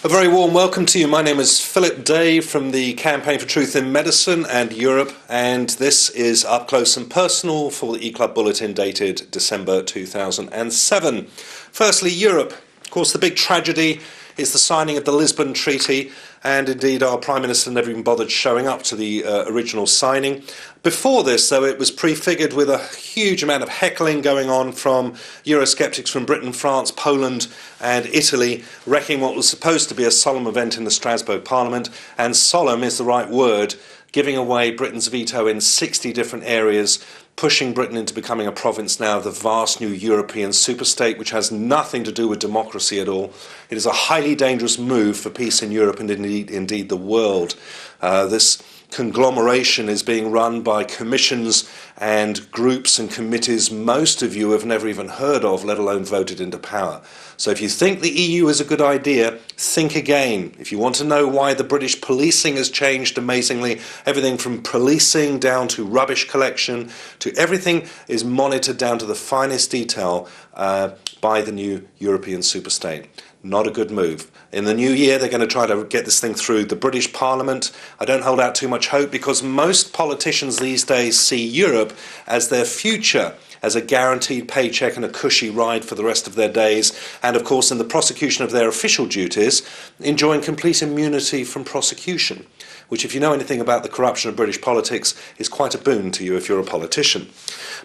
A very warm welcome to you. My name is Phillip Day from the Campaign for Truth in Medicine and Europe, and this is Up Close and Personal for the Eclub bulletin dated December 2007. Firstly, Europe. Of course, the big tragedy is the signing of the Lisbon Treaty, and indeed our Prime Minister never even bothered showing up to the original signing. Before this, though, it was prefigured with a huge amount of heckling going on from Eurosceptics from Britain, France, Poland and Italy, wrecking what was supposed to be a solemn event in the Strasbourg Parliament, and solemn is the right word, giving away Britain's veto in 60 different areas, pushing Britain into becoming a province now of the vast new European superstate, which has nothing to do with democracy at all. It is a highly dangerous move for peace in Europe and indeed the world. This conglomeration is being run by commissions and groups and committees most of you have never even heard of, let alone voted into power. So if you think the EU is a good idea, think again. If you want to know why the British policing has changed amazingly, everything from policing down to rubbish collection to everything is monitored down to the finest detail by the new European superstate. Not a good move. In the new year, they're going to try to get this thing through the British Parliament. I don't hold out too much hope because most politicians these days see Europe as their future, as a guaranteed paycheck and a cushy ride for the rest of their days, and of course in the prosecution of their official duties, enjoying complete immunity from prosecution, which, if you know anything about the corruption of British politics, is quite a boon to you if you're a politician.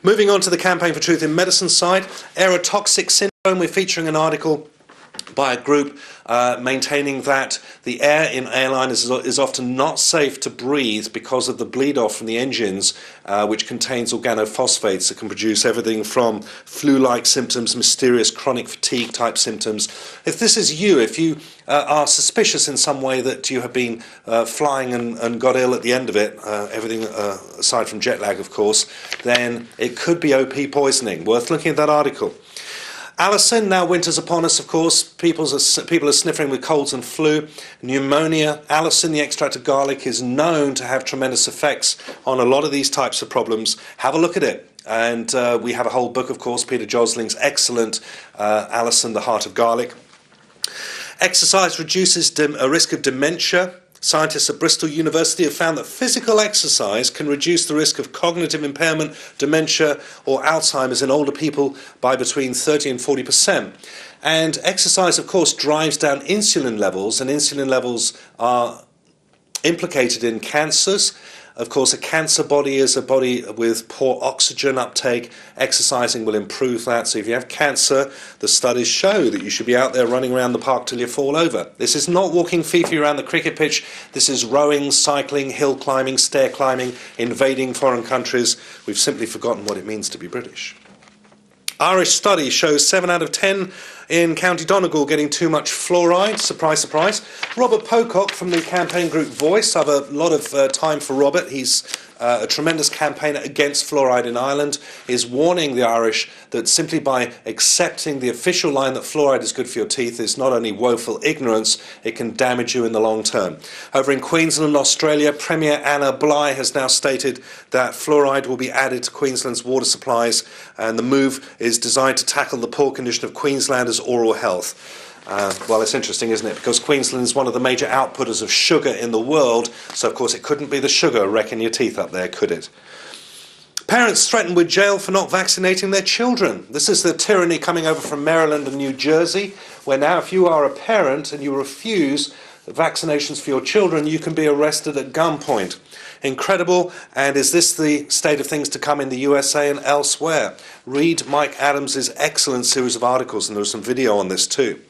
Moving on to the Campaign for Truth in Medicine side, aerotoxic syndrome, we're featuring an article by a group maintaining that the air in airliners is often not safe to breathe because of the bleed-off from the engines, which contains organophosphates that can produce everything from flu-like symptoms, mysterious chronic fatigue-type symptoms. If this is you, if you are suspicious in some way that you have been flying and got ill at the end of it, everything aside from jet lag, of course, then it could be OP poisoning. Worth looking at that article. Allicin, now winter's upon us, of course. People are sniffing with colds and flu. Pneumonia. Allicin, the extract of garlic, is known to have tremendous effects on a lot of these types of problems. Have a look at it. And we have a whole book, of course, Peter Josling's excellent Allicin, the Heart of Garlic. Exercise reduces a risk of dementia. Scientists at Bristol University have found that physical exercise can reduce the risk of cognitive impairment, dementia or Alzheimer's in older people by between 30 and 40%. And exercise, of course, drives down insulin levels, and insulin levels are implicated in cancers. Of course, a cancer body is a body with poor oxygen uptake. Exercising will improve that. So if you have cancer, the studies show that you should be out there running around the park till you fall over. This is not walking fifi around the cricket pitch. This is rowing, cycling, hill climbing, stair climbing, invading foreign countries. We've simply forgotten what it means to be British. Irish study shows 7 out of 10 in County Donegal getting too much fluoride. Surprise, surprise. Robert Pocock from the campaign group Voice. I have a lot of time for Robert. He's a tremendous campaigner against fluoride in Ireland, is warning the Irish that simply by accepting the official line that fluoride is good for your teeth is not only woeful ignorance, it can damage you in the long term. Over in Queensland, Australia, Premier Anna Bligh has now stated that fluoride will be added to Queensland's water supplies, and the move is designed to tackle the poor condition of Queenslanders' oral health. Well, it's interesting, isn't it? Because Queensland is one of the major outputters of sugar in the world, so of course it couldn't be the sugar wrecking your teeth up there, could it? Parents threatened with jail for not vaccinating their children. This is the tyranny coming over from Maryland and New Jersey, where now if you are a parent and you refuse vaccinations for your children, you can be arrested at gunpoint. Incredible, and is this the state of things to come in the USA and elsewhere? Read Mike Adams' excellent series of articles, and there's some video on this too.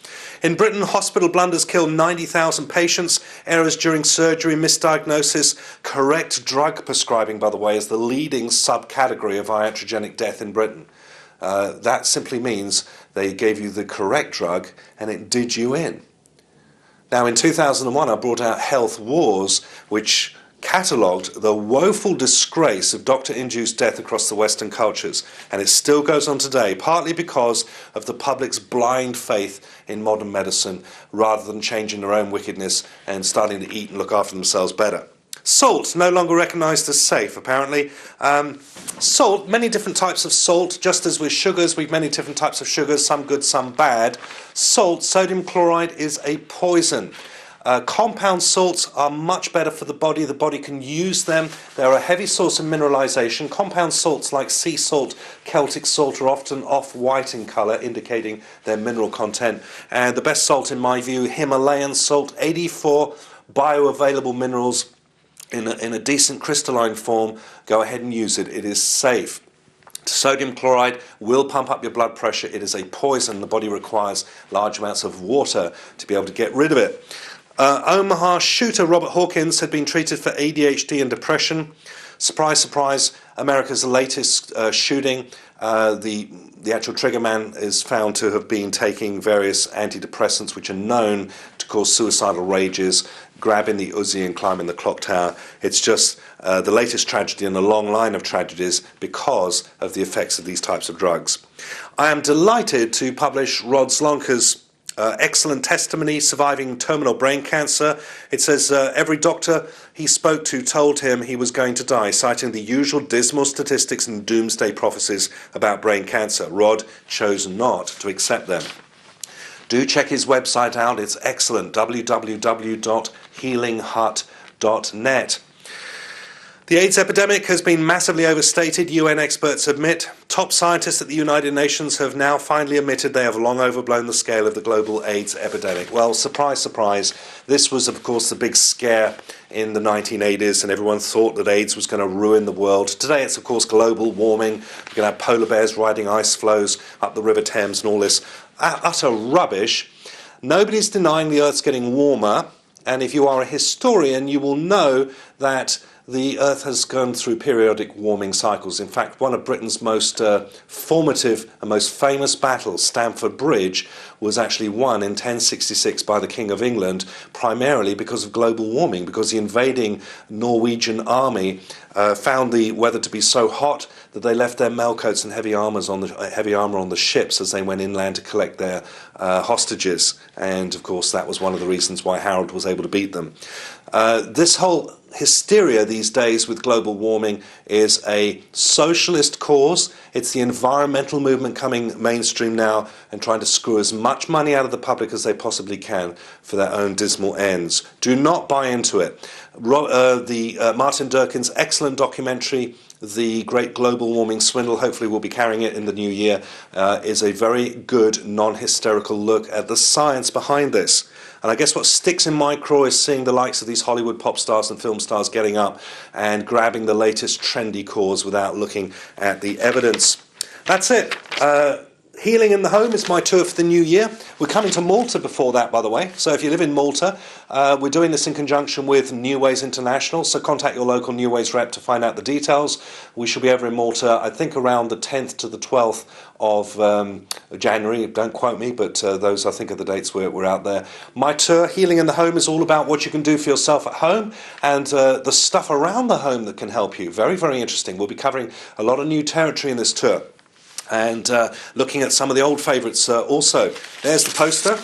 In Britain, hospital blunders kill 90,000 patients, errors during surgery, misdiagnosis. Correct drug prescribing, by the way, is the leading subcategory of iatrogenic death in Britain. That simply means they gave you the correct drug and it did you in. Now, in 2001, I brought out Health Wars, which catalogued the woeful disgrace of doctor-induced death across the Western cultures, and it still goes on today, partly because of the public's blind faith in modern medicine, rather than changing their own wickedness and starting to eat and look after themselves better. Salt, no longer recognised as safe, apparently. Salt, many different types of salt. Just as with sugars, we've many different types of sugars, some good, some bad. Salt, sodium chloride, is a poison. Compound salts are much better for the body. The body can use them. They're a heavy source of mineralisation. Compound salts like sea salt, Celtic salt are often off-white in colour, indicating their mineral content. And the best salt, in my view, Himalayan salt, 84 bioavailable minerals in a decent crystalline form. Go ahead and use it. It is safe. Sodium chloride will pump up your blood pressure. It is a poison. The body requires large amounts of water to be able to get rid of it. Omaha shooter Robert Hawkins had been treated for ADHD and depression. Surprise, surprise, America's latest shooting. The actual trigger man is found to have been taking various antidepressants which are known to cause suicidal rages, grabbing the Uzi and climbing the clock tower. It's just the latest tragedy in a long line of tragedies because of the effects of these types of drugs. I am delighted to publish Rod Slonker's excellent testimony surviving terminal brain cancer. It says every doctor he spoke to told him he was going to die, citing the usual dismal statistics and doomsday prophecies about brain cancer. Rod chose not to accept them. Do check his website out. It's excellent, www.healinghut.net. The AIDS epidemic has been massively overstated, UN experts admit. Top scientists at the United Nations have now finally admitted they have long overblown the scale of the global AIDS epidemic. Well, surprise, surprise, this was, of course, the big scare in the 1980s, and everyone thought that AIDS was going to ruin the world. Today it's, of course, global warming. We're going to have polar bears riding ice floes up the River Thames and all this utter rubbish. Nobody's denying the Earth's getting warmer, and if you are a historian, you will know that the Earth has gone through periodic warming cycles. In fact, one of Britain's most formative and most famous battles, Stamford Bridge, was actually won in 1066 by the King of England, primarily because of global warming, because the invading Norwegian army found the weather to be so hot that they left their mailcoats and heavy armour on the ships as they went inland to collect their hostages. And, of course, that was one of the reasons why Harold was able to beat them. This whole hysteria these days with global warming is a socialist cause. It's the environmental movement coming mainstream now and trying to screw as much money out of the public as they possibly can for their own dismal ends. Do not buy into it. Martin Durkin's excellent documentary, The Great Global Warming Swindle, hopefully we'll be carrying it in the new year, is a very good non-hysterical look at the science behind this. And I guess what sticks in my craw is seeing the likes of these Hollywood pop stars and film stars getting up and grabbing the latest trendy cause without looking at the evidence. That's it. Healing in the Home is my tour for the new year. We're coming to Malta before that, by the way. So if you live in Malta, we're doing this in conjunction with New Ways International. So contact your local New Ways rep to find out the details. We shall be over in Malta, I think, around the 10th to the 12th of January. Don't quote me, but those, I think, are the dates we're out there. My tour, Healing in the Home, is all about what you can do for yourself at home and the stuff around the home that can help you. Very, very interesting. We'll be covering a lot of new territory in this tour. And looking at some of the old favourites also. There's the poster.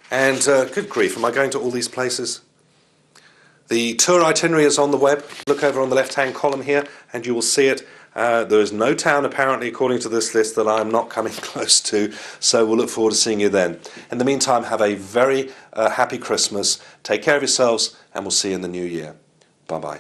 And good grief, am I going to all these places? The tour itinerary is on the web. Look over on the left-hand column here and you will see it. There is no town, apparently, according to this list, that I'm not coming close to. So we'll look forward to seeing you then. In the meantime, have a very happy Christmas. Take care of yourselves and we'll see you in the new year. Bye-bye.